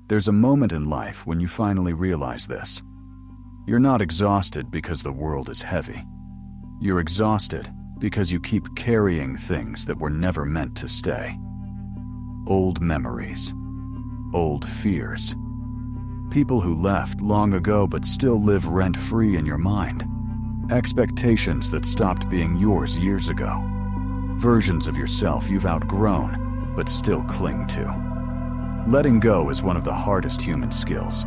There's a moment in life when you finally realize this. You're not exhausted because the world is heavy. You're exhausted because you keep carrying things that were never meant to stay. Old memories, old fears, people who left long ago but still live rent-free in your mind, expectations that stopped being yours years ago, versions of yourself you've outgrown but still cling to. Letting go is one of the hardest human skills,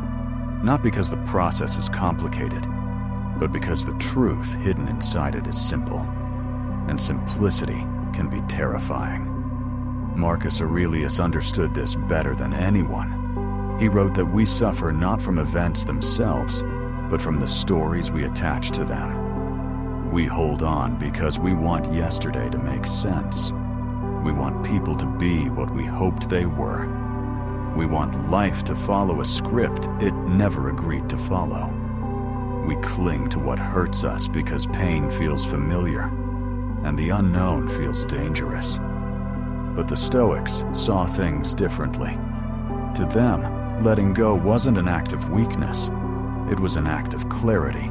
not because the process is complicated, but because the truth hidden inside it is simple, and simplicity can be terrifying. Marcus Aurelius understood this better than anyone. He wrote that we suffer not from events themselves, but from the stories we attach to them. We hold on because we want yesterday to make sense. We want people to be what we hoped they were. We want life to follow a script it never agreed to follow. We cling to what hurts us because pain feels familiar, and the unknown feels dangerous. But the Stoics saw things differently. To them, letting go wasn't an act of weakness. It was an act of clarity,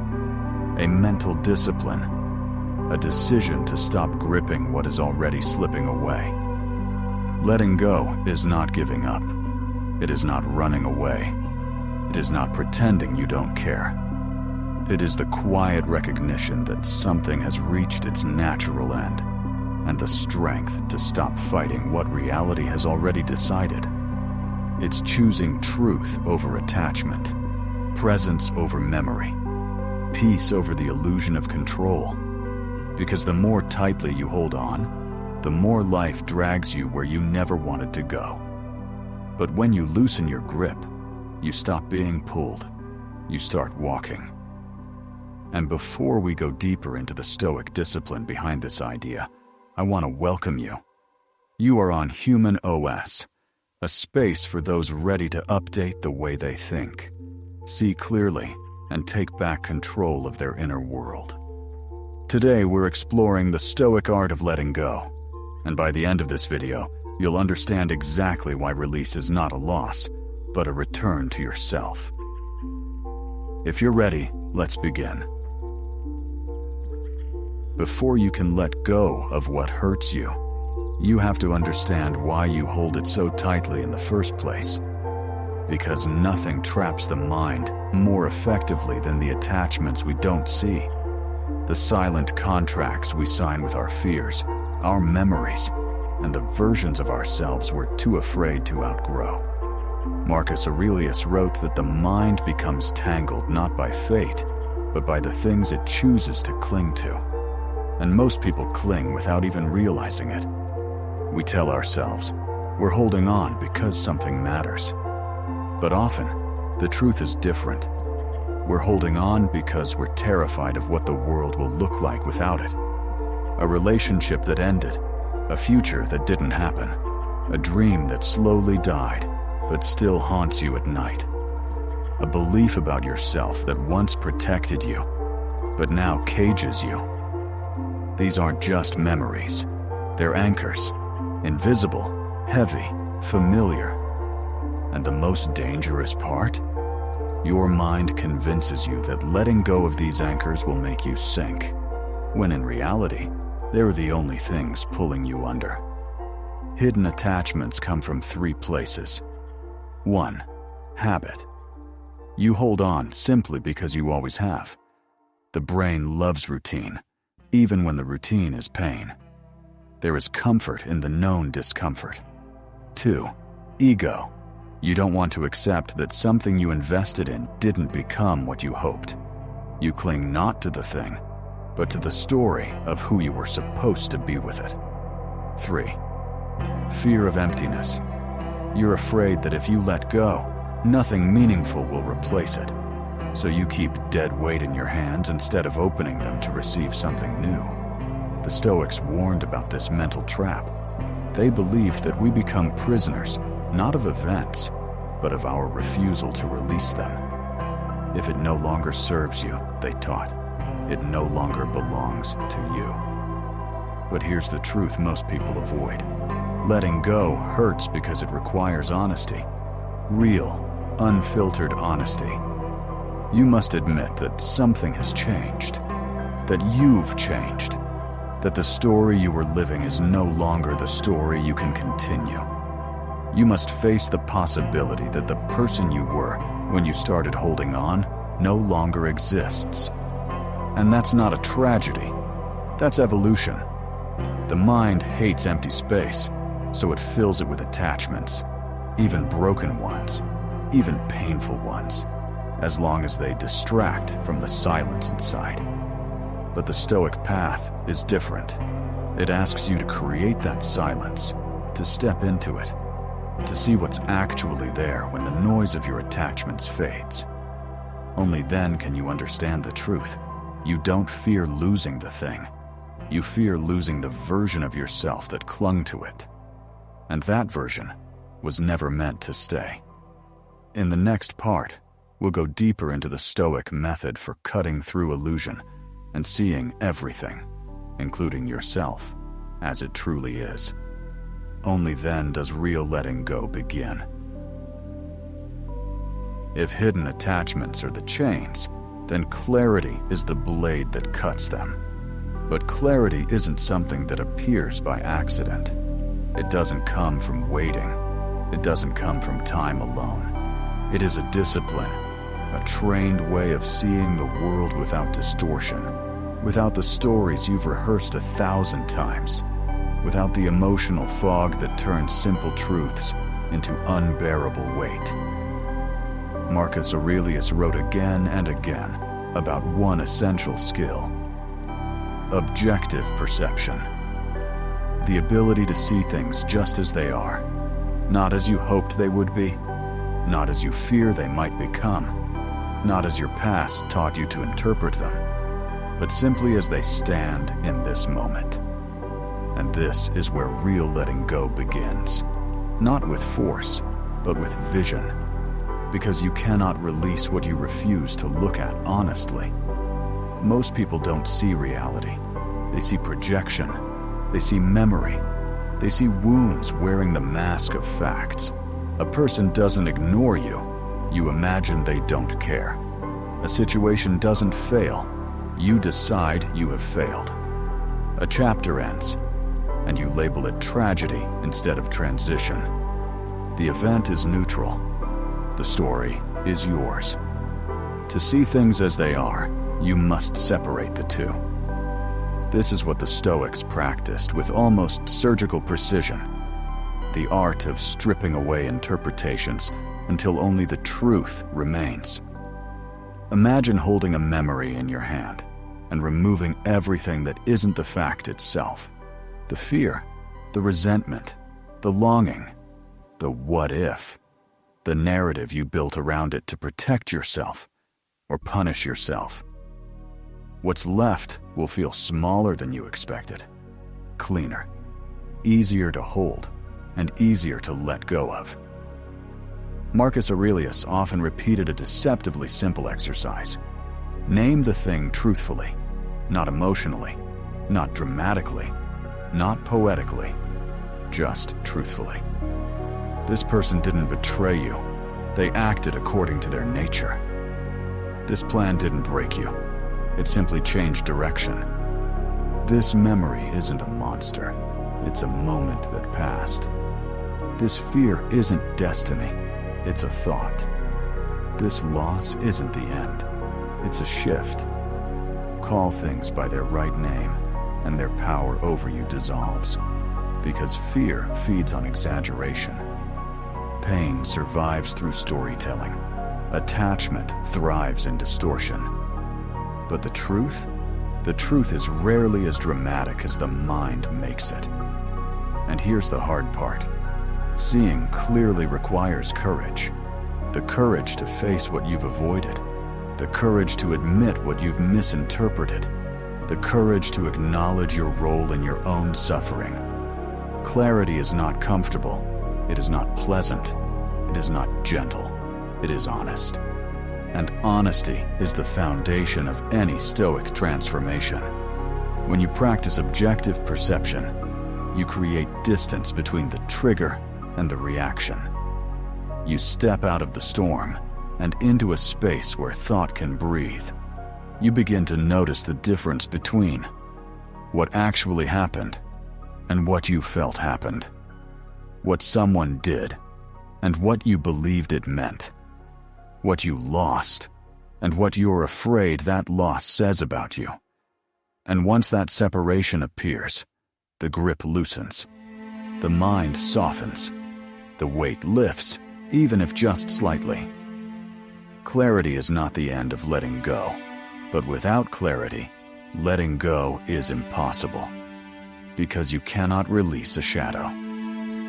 a mental discipline, a decision to stop gripping what is already slipping away. Letting go is not giving up. It is not running away. It is not pretending you don't care. It is the quiet recognition that something has reached its natural end, and the strength to stop fighting what reality has already decided. It's choosing truth over attachment, presence over memory, peace over the illusion of control. Because the more tightly you hold on, the more life drags you where you never wanted to go. But when you loosen your grip, you stop being pulled. You start walking. And before we go deeper into the Stoic discipline behind this idea, I want to welcome you. You are on Human OS, a space for those ready to update the way they think, see clearly, and take back control of their inner world. Today we're exploring the Stoic art of letting go, and by the end of this video, you'll understand exactly why release is not a loss, but a return to yourself. If you're ready, let's begin. Before you can let go of what hurts you, you have to understand why you hold it so tightly in the first place. Because nothing traps the mind more effectively than the attachments we don't see. The silent contracts we sign with our fears, our memories, and the versions of ourselves we're too afraid to outgrow. Marcus Aurelius wrote that the mind becomes tangled not by fate, but by the things it chooses to cling to. And most people cling without even realizing it. We tell ourselves, we're holding on because something matters. But often, the truth is different. We're holding on because we're terrified of what the world will look like without it. A relationship that ended, a future that didn't happen, a dream that slowly died, but still haunts you at night. A belief about yourself that once protected you, but now cages you. These aren't just memories. They're anchors, invisible, heavy, familiar. And the most dangerous part? Your mind convinces you that letting go of these anchors will make you sink, when in reality, they're the only things pulling you under. Hidden attachments come from 3 places. 1. Habit. You hold on simply because you always have. The brain loves routine, even when the routine is pain. There is comfort in the known discomfort. 2. Ego. You don't want to accept that something you invested in didn't become what you hoped. You cling not to the thing, but to the story of who you were supposed to be with it. 3. Fear of emptiness. You're afraid that if you let go, nothing meaningful will replace it. So you keep dead weight in your hands instead of opening them to receive something new. The Stoics warned about this mental trap. They believed that we become prisoners, not of events, but of our refusal to release them. If it no longer serves you, they taught, it no longer belongs to you. But here's the truth most people avoid. Letting go hurts because it requires honesty. Real, unfiltered honesty. You must admit that something has changed, that you've changed, that the story you were living is no longer the story you can continue. You must face the possibility that the person you were when you started holding on no longer exists. And that's not a tragedy. That's evolution. The mind hates empty space, so it fills it with attachments, even broken ones, even painful ones, as long as they distract from the silence inside. But the Stoic path is different. It asks you to create that silence, to step into it, to see what's actually there when the noise of your attachments fades. Only then can you understand the truth. You don't fear losing the thing. You fear losing the version of yourself that clung to it. And that version was never meant to stay. In the next part, we'll go deeper into the Stoic method for cutting through illusion and seeing everything, including yourself, as it truly is. Only then does real letting go begin. If hidden attachments are the chains, then clarity is the blade that cuts them. But clarity isn't something that appears by accident. It doesn't come from waiting. It doesn't come from time alone. It is a discipline, a trained way of seeing the world without distortion, without the stories you've rehearsed 1,000 times, without the emotional fog that turns simple truths into unbearable weight. Marcus Aurelius wrote again and again about one essential skill: objective perception. The ability to see things just as they are, not as you hoped they would be, not as you fear they might become, not as your past taught you to interpret them, but simply as they stand in this moment. And this is where real letting go begins, not with force, but with vision, because you cannot release what you refuse to look at honestly. Most people don't see reality. They see projection. They see memory. They see wounds wearing the mask of facts. A person doesn't ignore you. You imagine they don't care. A situation doesn't fail. You decide you have failed. A chapter ends, and you label it tragedy instead of transition. The event is neutral. The story is yours. To see things as they are, you must separate the two. This is what the Stoics practiced with almost surgical precision, the art of stripping away interpretations until only the truth remains. Imagine holding a memory in your hand and removing everything that isn't the fact itself. The fear, the resentment, the longing, the what if, the narrative you built around it to protect yourself or punish yourself. What's left will feel smaller than you expected, cleaner, easier to hold, and easier to let go of. Marcus Aurelius often repeated a deceptively simple exercise. Name the thing truthfully, not emotionally, not dramatically, not poetically, just truthfully. This person didn't betray you. They acted according to their nature. This plan didn't break you. It simply changed direction. This memory isn't a monster. It's a moment that passed. This fear isn't destiny. It's a thought. This loss isn't the end. It's a shift. Call things by their right name, and their power over you dissolves. Because fear feeds on exaggeration. Pain survives through storytelling. Attachment thrives in distortion. But the truth is rarely as dramatic as the mind makes it. And here's the hard part. Seeing clearly requires courage. The courage to face what you've avoided. The courage to admit what you've misinterpreted. The courage to acknowledge your role in your own suffering. Clarity is not comfortable. It is not pleasant. It is not gentle. It is honest. And honesty is the foundation of any Stoic transformation. When you practice objective perception, you create distance between the trigger and the reaction. You step out of the storm and into a space where thought can breathe. You begin to notice the difference between what actually happened and what you felt happened, what someone did and what you believed it meant, what you lost and what you're afraid that loss says about you. And once that separation appears, the grip loosens, the mind softens, the weight lifts, even if just slightly. Clarity is not the end of letting go, but without clarity, letting go is impossible, because you cannot release a shadow.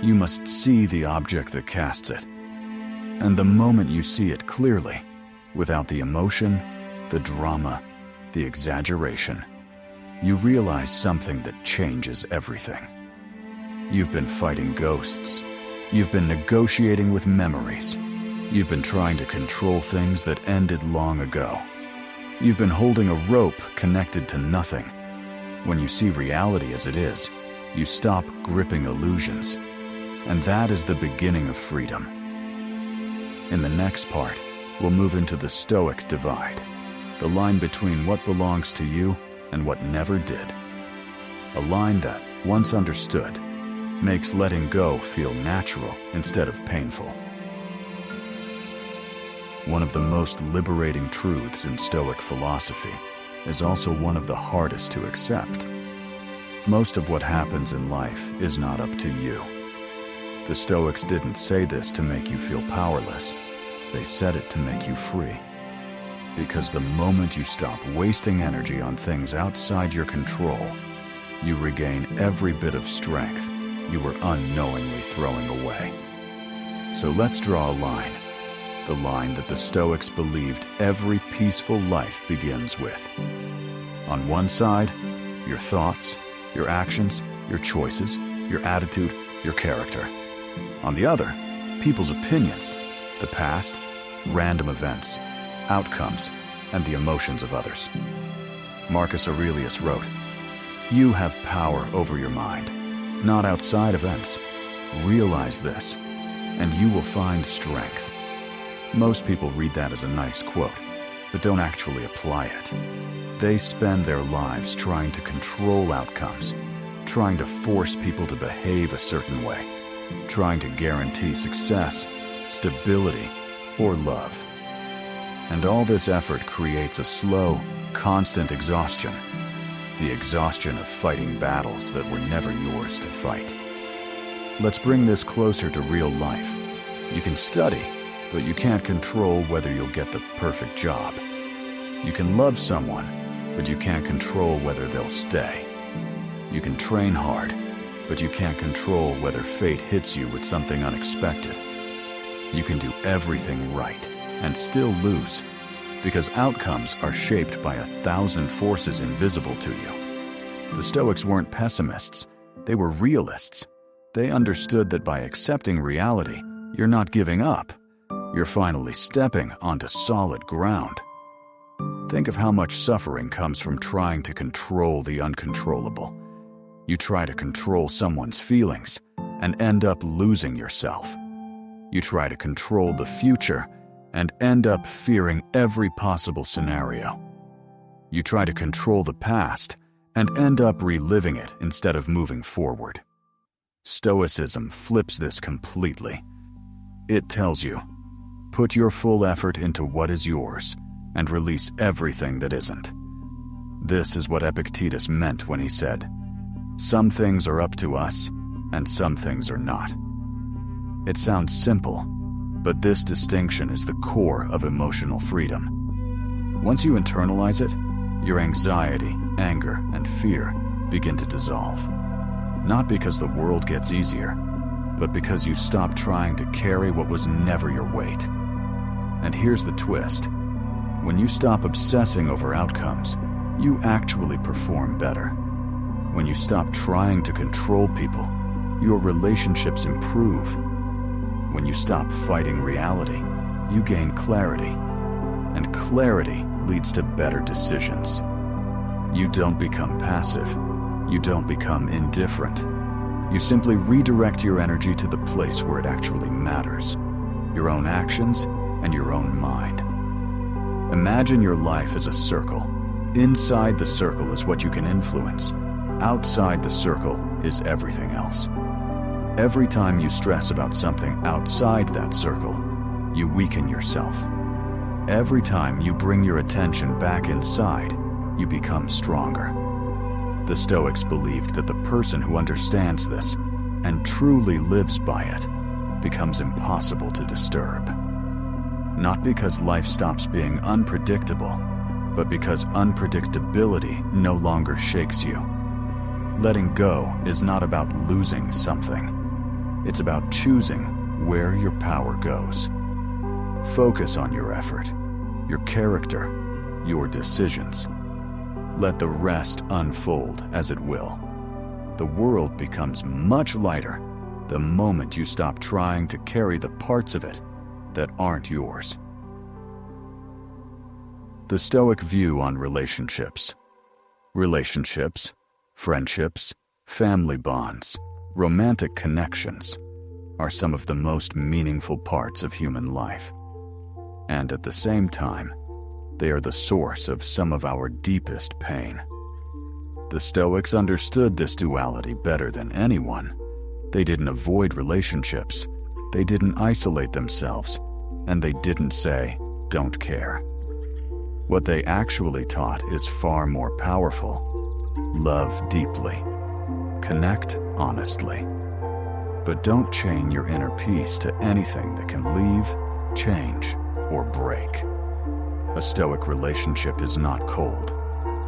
You must see the object that casts it, and the moment you see it clearly, without the emotion, the drama, the exaggeration, you realize something that changes everything. You've been fighting ghosts. You've been negotiating with memories. You've been trying to control things that ended long ago. You've been holding a rope connected to nothing. When you see reality as it is, you stop gripping illusions. And that is the beginning of freedom. In the next part, we'll move into the Stoic divide, the line between what belongs to you and what never did. A line that, once understood, makes letting go feel natural instead of painful. One of the most liberating truths in Stoic philosophy is also one of the hardest to accept. Most of what happens in life is not up to you. The Stoics didn't say this to make you feel powerless. They said it to make you free. Because the moment you stop wasting energy on things outside your control, you regain every bit of strength you were unknowingly throwing away. So let's draw a line. The line that the Stoics believed every peaceful life begins with. On one side, your thoughts, your actions, your choices, your attitude, your character. On the other, people's opinions, the past, random events, outcomes, and the emotions of others. Marcus Aurelius wrote, "You have power over your mind, not outside events. Realize this, and you will find strength." Most people read that as a nice quote, but don't actually apply it. They spend their lives trying to control outcomes, trying to force people to behave a certain way, trying to guarantee success, stability, or love. And all this effort creates a slow, constant exhaustion. The exhaustion of fighting battles that were never yours to fight. Let's bring this closer to real life. You can study, but you can't control whether you'll get the perfect job. You can love someone, but you can't control whether they'll stay. You can train hard, but you can't control whether fate hits you with something unexpected. You can do everything right and still lose, because outcomes are shaped by 1,000 forces invisible to you. The Stoics weren't pessimists, they were realists. They understood that by accepting reality, you're not giving up. You're finally stepping onto solid ground. Think of how much suffering comes from trying to control the uncontrollable. You try to control someone's feelings and end up losing yourself. You try to control the future and end up fearing every possible scenario. You try to control the past and end up reliving it instead of moving forward. Stoicism flips this completely. It tells you, put your full effort into what is yours and release everything that isn't. This is what Epictetus meant when he said, "Some things are up to us and some things are not." It sounds simple, but this distinction is the core of emotional freedom. Once you internalize it, your anxiety, anger, and fear begin to dissolve. Not because the world gets easier, but because you stop trying to carry what was never your weight. And here's the twist. When you stop obsessing over outcomes, you actually perform better. When you stop trying to control people, your relationships improve. When you stop fighting reality, you gain clarity. And clarity leads to better decisions. You don't become passive. You don't become indifferent. You simply redirect your energy to the place where it actually matters. your own actions, and your own mind. Imagine your life as a circle. Inside the circle is what you can influence. Outside the circle is everything else. Every time you stress about something outside that circle, you weaken yourself. Every time you bring your attention back inside, you become stronger. The Stoics believed that the person who understands this and truly lives by it becomes impossible to disturb. Not because life stops being unpredictable, but because unpredictability no longer shakes you. Letting go is not about losing something. It's about choosing where your power goes. Focus on your effort, your character, your decisions. Let the rest unfold as it will. The world becomes much lighter the moment you stop trying to carry the parts of it that aren't yours. The Stoic view on relationships. Relationships, friendships, family bonds, romantic connections are some of the most meaningful parts of human life. And at the same time, they are the source of some of our deepest pain. The Stoics understood this duality better than anyone. They didn't avoid relationships, they didn't isolate themselves, and they didn't say, "Don't care." What they actually taught is far more powerful. Love deeply. Connect honestly. But don't chain your inner peace to anything that can leave, change, or break. A Stoic relationship is not cold.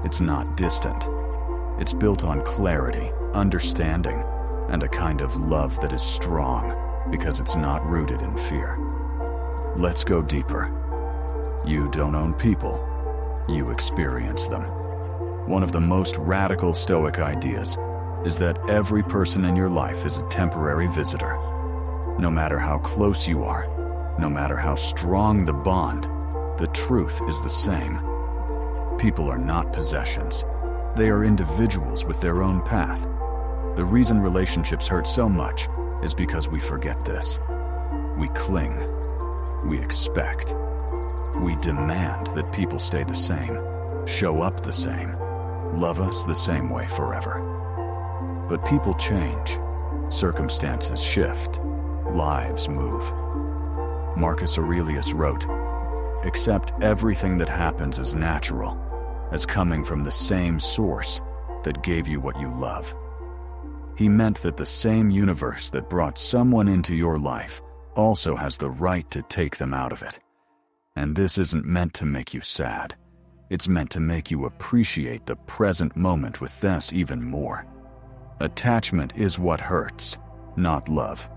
It's not distant. It's built on clarity, understanding, and a kind of love that is strong because it's not rooted in fear. Let's go deeper. You don't own people. You experience them. One of the most radical Stoic ideas is that every person in your life is a temporary visitor. No matter how close you are, no matter how strong the bond, the truth is the same. People are not possessions. They are individuals with their own path. The reason relationships hurt so much is because we forget this. We cling. We expect. We demand that people stay the same, show up the same, love us the same way forever. But people change. Circumstances shift. Lives move. Marcus Aurelius wrote, "Accept everything that happens as natural, as coming from the same source that gave you what you love." He meant that the same universe that brought someone into your life also has the right to take them out of it. And this isn't meant to make you sad. It's meant to make you appreciate the present moment with this even more. Attachment is what hurts, not love.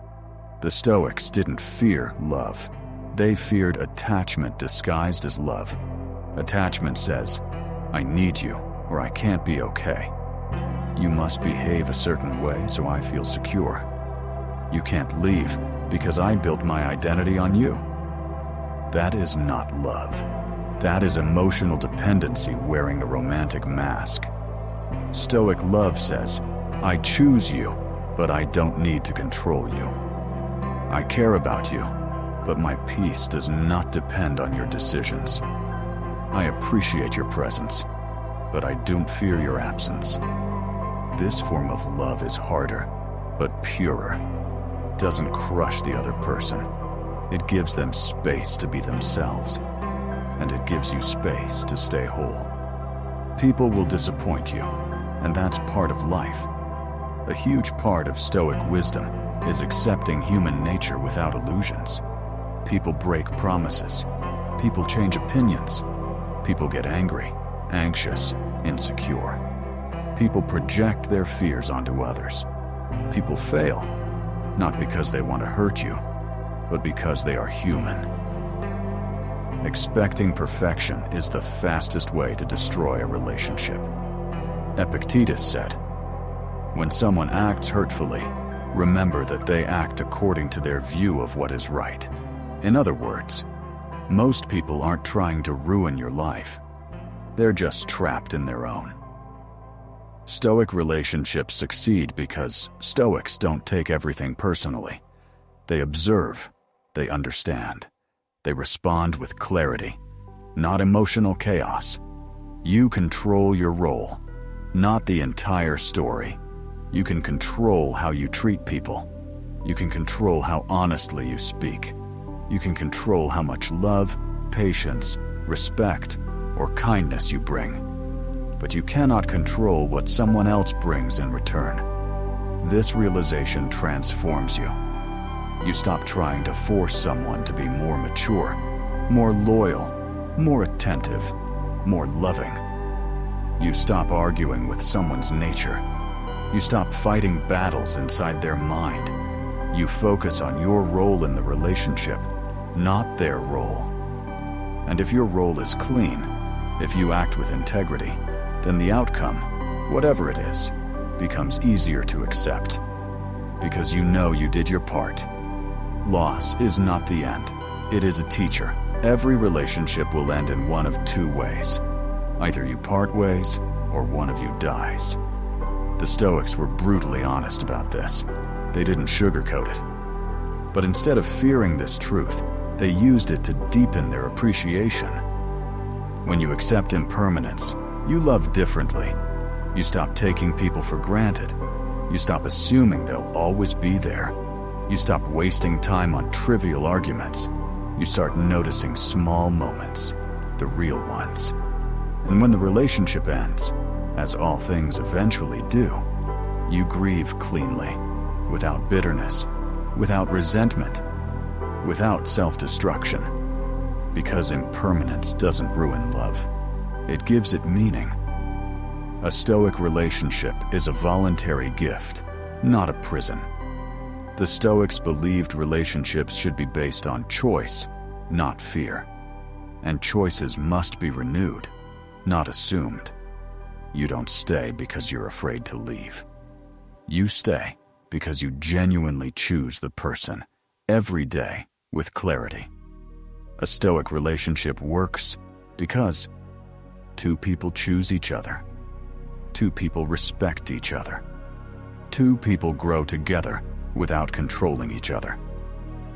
The Stoics didn't fear love. They feared attachment disguised as love. Attachment says, "I need you, or I can't be okay. You must behave a certain way so I feel secure. You can't leave because I built my identity on you." That is not love. That is emotional dependency wearing a romantic mask. Stoic love says, "I choose you, but I don't need to control you. I care about you, but my peace does not depend on your decisions. I appreciate your presence, but I don't fear your absence." This form of love is harder, but purer. It doesn't crush the other person. It gives them space to be themselves, and it gives you space to stay whole. People will disappoint you, and that's part of life. A huge part of Stoic wisdom is accepting human nature without illusions. People break promises. People change opinions. People get angry, anxious, insecure. People project their fears onto others. People fail, not because they want to hurt you, but because they are human. Expecting perfection is the fastest way to destroy a relationship. Epictetus said, "When someone acts hurtfully, remember that they act according to their view of what is right." In other words, most people aren't trying to ruin your life. They're just trapped in their own. Stoic relationships succeed because Stoics don't take everything personally. They observe, they understand. They respond with clarity, not emotional chaos. You control your role, not the entire story. You can control how you treat people. You can control how honestly you speak. You can control how much love, patience, respect, or kindness you bring. But you cannot control what someone else brings in return. This realization transforms you. You stop trying to force someone to be more mature, more loyal, more attentive, more loving. You stop arguing with someone's nature. You stop fighting battles inside their mind. You focus on your role in the relationship, not their role. And if your role is clean, if you act with integrity, then the outcome, whatever it is, becomes easier to accept. Because you know you did your part. Loss is not the end. It is a teacher. Every relationship will end in one of two ways. Either you part ways, or one of you dies. The Stoics were brutally honest about this. They didn't sugarcoat it. But instead of fearing this truth, they used it to deepen their appreciation. When you accept impermanence, you love differently. You stop taking people for granted. You stop assuming they'll always be there. You stop wasting time on trivial arguments. You start noticing small moments, the real ones. And when the relationship ends, as all things eventually do, you grieve cleanly, without bitterness, without resentment, without self-destruction. Because impermanence doesn't ruin love. It gives it meaning. A Stoic relationship is a voluntary gift, not a prison. The Stoics believed relationships should be based on choice, not fear. And choices must be renewed, not assumed. You don't stay because you're afraid to leave. You stay because you genuinely choose the person, every day, with clarity. A Stoic relationship works because two people choose each other. Two people respect each other. Two people grow together without controlling each other.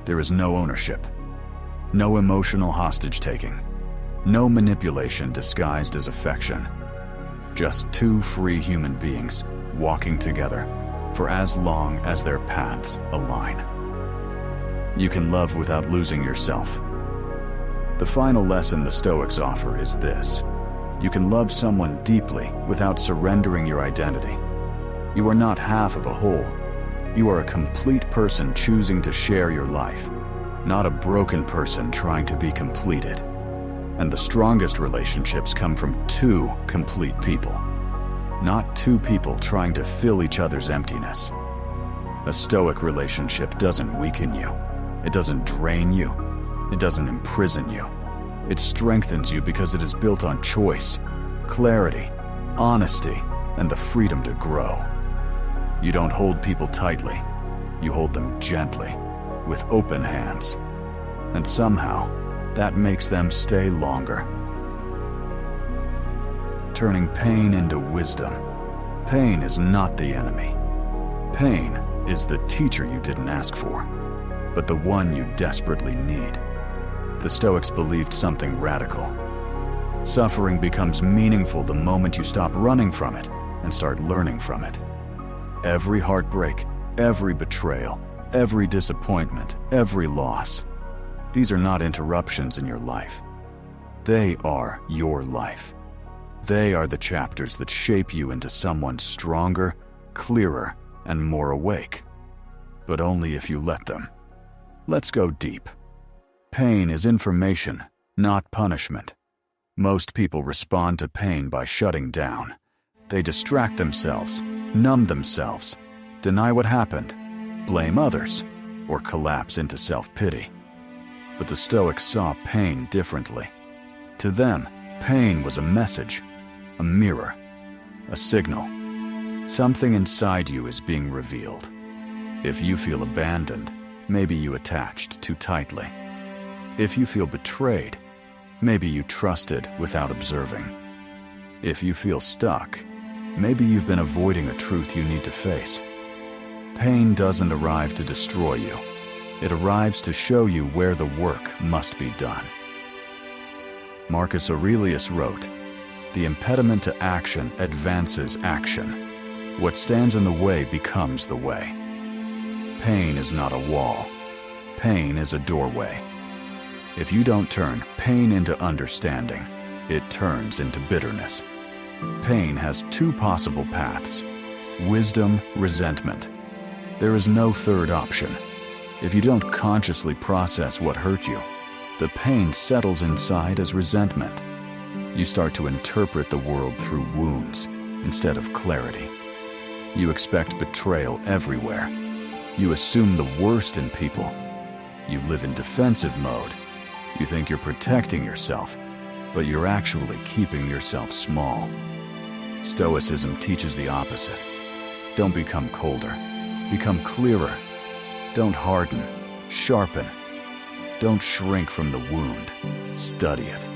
There is no ownership, no emotional hostage-taking, no manipulation disguised as affection. Just two free human beings walking together for as long as their paths align. You can love without losing yourself. The final lesson the Stoics offer is this: you can love someone deeply without surrendering your identity. You are not half of a whole. You are a complete person choosing to share your life, not a broken person trying to be completed. And the strongest relationships come from two complete people, not two people trying to fill each other's emptiness. A Stoic relationship doesn't weaken you. It doesn't drain you. It doesn't imprison you. It strengthens you because it is built on choice, clarity, honesty, and the freedom to grow. You don't hold people tightly. You hold them gently, with open hands. And somehow, that makes them stay longer. Turning pain into wisdom. Pain is not the enemy. Pain is the teacher you didn't ask for, but the one you desperately need. The Stoics believed something radical. Suffering becomes meaningful the moment you stop running from it and start learning from it. Every heartbreak, every betrayal, every disappointment, every loss. These are not interruptions in your life. They are your life. They are the chapters that shape you into someone stronger, clearer, and more awake. But only if you let them. Let's go deep. Pain is information, not punishment. Most people respond to pain by shutting down. They distract themselves, numb themselves, deny what happened, blame others, or collapse into self-pity. But the Stoics saw pain differently. To them, pain was a message, a mirror, a signal. Something inside you is being revealed. If you feel abandoned, maybe you attached too tightly. If you feel betrayed, maybe you trusted without observing. If you feel stuck, maybe you've been avoiding a truth you need to face. Pain doesn't arrive to destroy you. It arrives to show you where the work must be done. Marcus Aurelius wrote, "The impediment to action advances action. What stands in the way becomes the way." Pain is not a wall. Pain is a doorway. If you don't turn pain into understanding, it turns into bitterness. Pain has two possible paths: wisdom, resentment. There is no third option. If you don't consciously process what hurt you, the pain settles inside as resentment. You start to interpret the world through wounds instead of clarity. You expect betrayal everywhere. You assume the worst in people. You live in defensive mode. You think you're protecting yourself, but you're actually keeping yourself small. Stoicism teaches the opposite. Don't become colder. Become clearer. Don't harden. Sharpen. Don't shrink from the wound. Study it.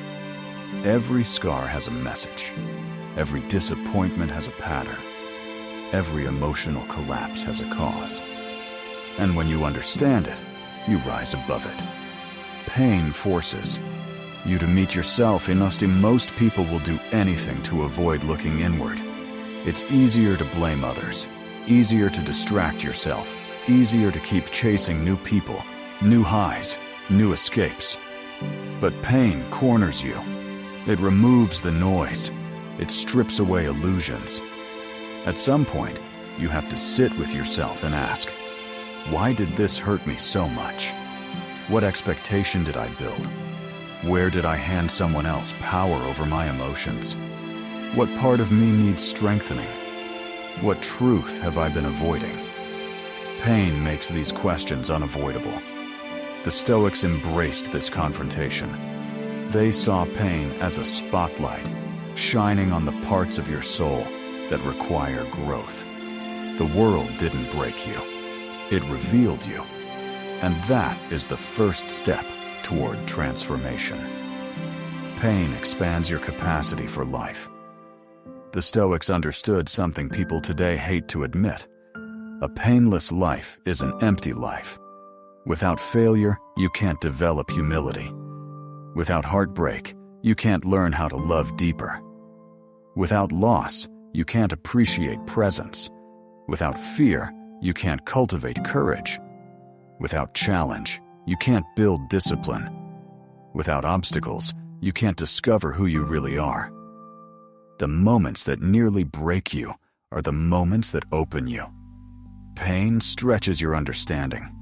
Every scar has a message. Every disappointment has a pattern. Every emotional collapse has a cause. And when you understand it, you rise above it. Pain forces you to meet yourself. In honesty, most people will do anything to avoid looking inward. It's easier to blame others, easier to distract yourself, easier to keep chasing new people, new highs, new escapes. But pain corners you. It removes the noise. It strips away illusions. At some point, you have to sit with yourself and ask, why did this hurt me so much? What expectation did I build? Where did I hand someone else power over my emotions? What part of me needs strengthening? What truth have I been avoiding? Pain makes these questions unavoidable. The Stoics embraced this confrontation. They saw pain as a spotlight, shining on the parts of your soul that require growth. The world didn't break you. It revealed you. And that is the first step toward transformation. Pain expands your capacity for life. The Stoics understood something people today hate to admit. A painless life is an empty life. Without failure, you can't develop humility. Without heartbreak, you can't learn how to love deeper. Without loss, you can't appreciate presence. Without fear, you can't cultivate courage. Without challenge, you can't build discipline. Without obstacles, you can't discover who you really are. The moments that nearly break you are the moments that open you. Pain stretches your understanding.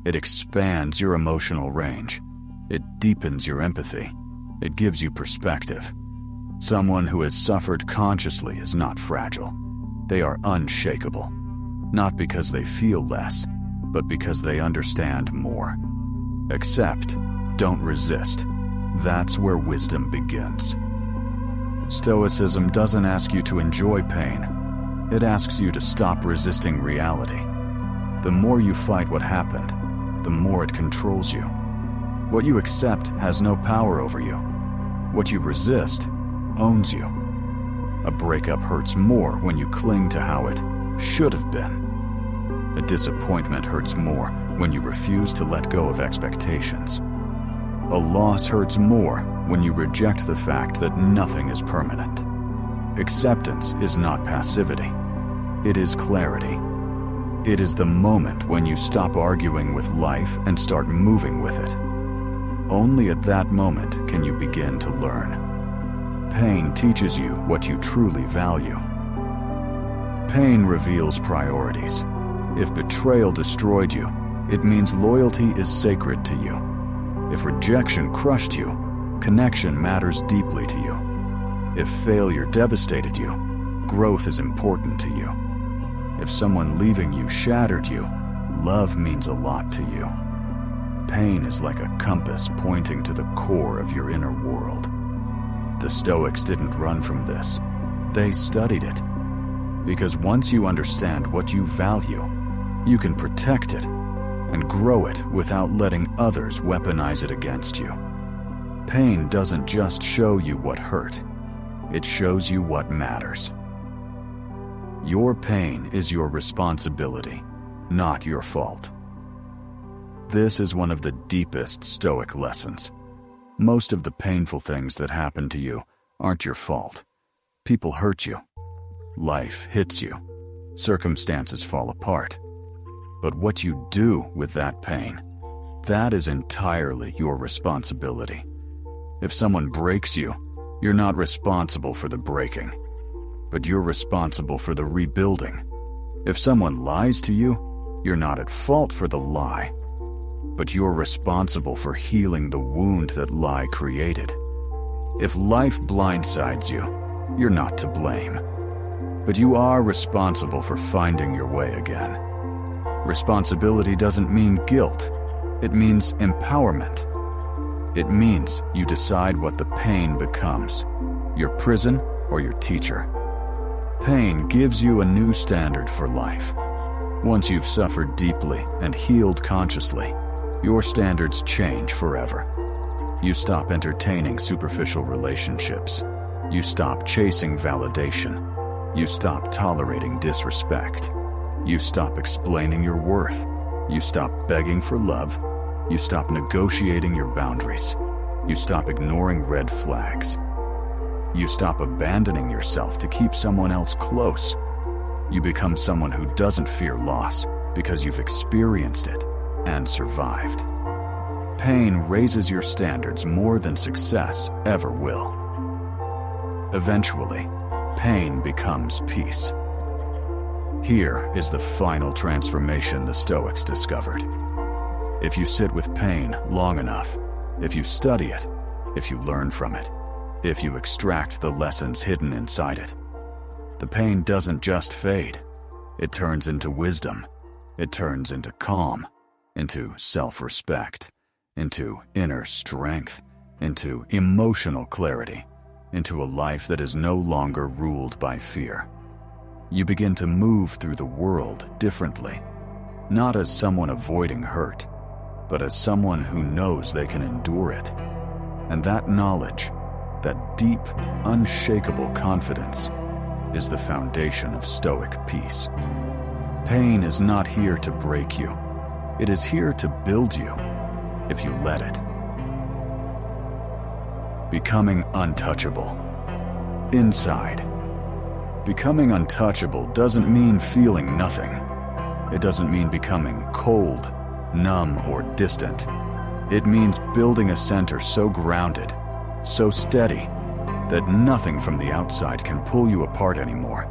It expands your emotional range. It deepens your empathy. It gives you perspective. Someone who has suffered consciously is not fragile. They are unshakable. Not because they feel less, but because they understand more. Accept, don't resist. That's where wisdom begins. Stoicism doesn't ask you to enjoy pain. It asks you to stop resisting reality. The more you fight what happened, the more it controls you. What you accept has no power over you. What you resist owns you. A breakup hurts more when you cling to how it should have been. A disappointment hurts more when you refuse to let go of expectations. A loss hurts more when you reject the fact that nothing is permanent. Acceptance is not passivity. It is clarity. It is the moment when you stop arguing with life and start moving with it. Only at that moment can you begin to learn. Pain teaches you what you truly value. Pain reveals priorities. If betrayal destroyed you, it means loyalty is sacred to you. If rejection crushed you, connection matters deeply to you. If failure devastated you, growth is important to you. If someone leaving you shattered you, love means a lot to you. Pain is like a compass pointing to the core of your inner world. The Stoics didn't run from this. They studied it. Because once you understand what you value, you can protect it and grow it without letting others weaponize it against you. Pain doesn't just show you what hurt, it shows you what matters. Your pain is your responsibility, not your fault. This is one of the deepest Stoic lessons. Most of the painful things that happen to you aren't your fault. People hurt you. Life hits you. Circumstances fall apart. But what you do with that pain, that is entirely your responsibility. If someone breaks you, you're not responsible for the breaking, but you're responsible for the rebuilding. If someone lies to you, you're not at fault for the lie, but you're responsible for healing the wound that lie created. If life blindsides you, you're not to blame, but you are responsible for finding your way again. Responsibility doesn't mean guilt. It means empowerment. It means you decide what the pain becomes, your prison or your teacher. Pain gives you a new standard for life. Once you've suffered deeply and healed consciously, your standards change forever. You stop entertaining superficial relationships. You stop chasing validation. You stop tolerating disrespect. You stop explaining your worth. You stop begging for love. You stop negotiating your boundaries. You stop ignoring red flags. You stop abandoning yourself to keep someone else close. You become someone who doesn't fear loss because you've experienced it and survived. Pain raises your standards more than success ever will. Eventually, pain becomes peace. Here is the final transformation the Stoics discovered. If you sit with pain long enough, if you study it, if you learn from it, if you extract the lessons hidden inside it, the pain doesn't just fade. It turns into wisdom. It turns into calm, into self-respect, into inner strength, into emotional clarity, into a life that is no longer ruled by fear. You begin to move through the world differently, not as someone avoiding hurt, but as someone who knows they can endure it. And that knowledge, that deep, unshakable confidence, is the foundation of Stoic peace. Pain is not here to break you. It is here to build you, if you let it. Becoming untouchable. Inside. Becoming untouchable doesn't mean feeling nothing. It doesn't mean becoming cold, numb, or distant. It means building a center so grounded, so steady, that nothing from the outside can pull you apart anymore.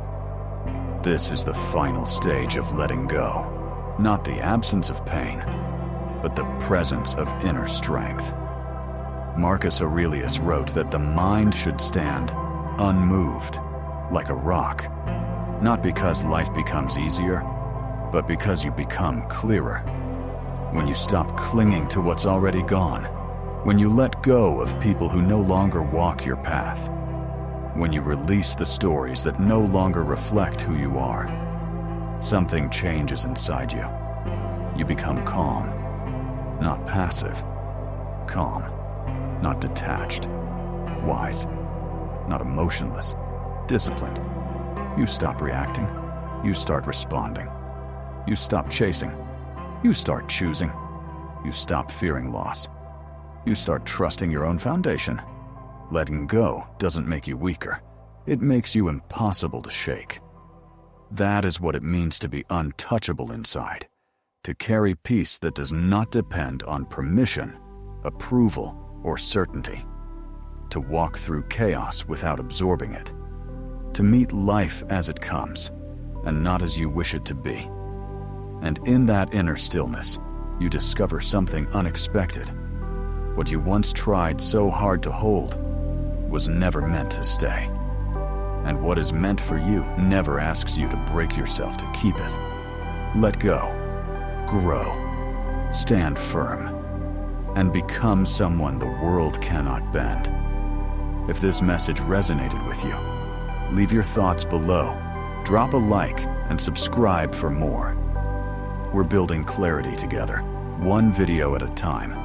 This is the final stage of letting go, not the absence of pain, but the presence of inner strength. Marcus Aurelius wrote that the mind should stand unmoved, like a rock, not because life becomes easier, but because you become clearer. When you stop clinging to what's already gone, when you let go of people who no longer walk your path, when you release the stories that no longer reflect who you are, something changes inside you. You become calm, not passive. Calm, not detached. Wise, not emotionless. Disciplined. You stop reacting. You start responding. You stop chasing. You start choosing. You stop fearing loss. You start trusting your own foundation. Letting go doesn't make you weaker. It makes you impossible to shake. That is what it means to be untouchable inside. To carry peace that does not depend on permission, approval, or certainty. To walk through chaos without absorbing it. To meet life as it comes, and not as you wish it to be. And in that inner stillness, you discover something unexpected. What you once tried so hard to hold was never meant to stay. And what is meant for you never asks you to break yourself to keep it. Let go, grow, stand firm, and become someone the world cannot bend. If this message resonated with you, leave your thoughts below, drop a like, and subscribe for more. We're building clarity together, one video at a time.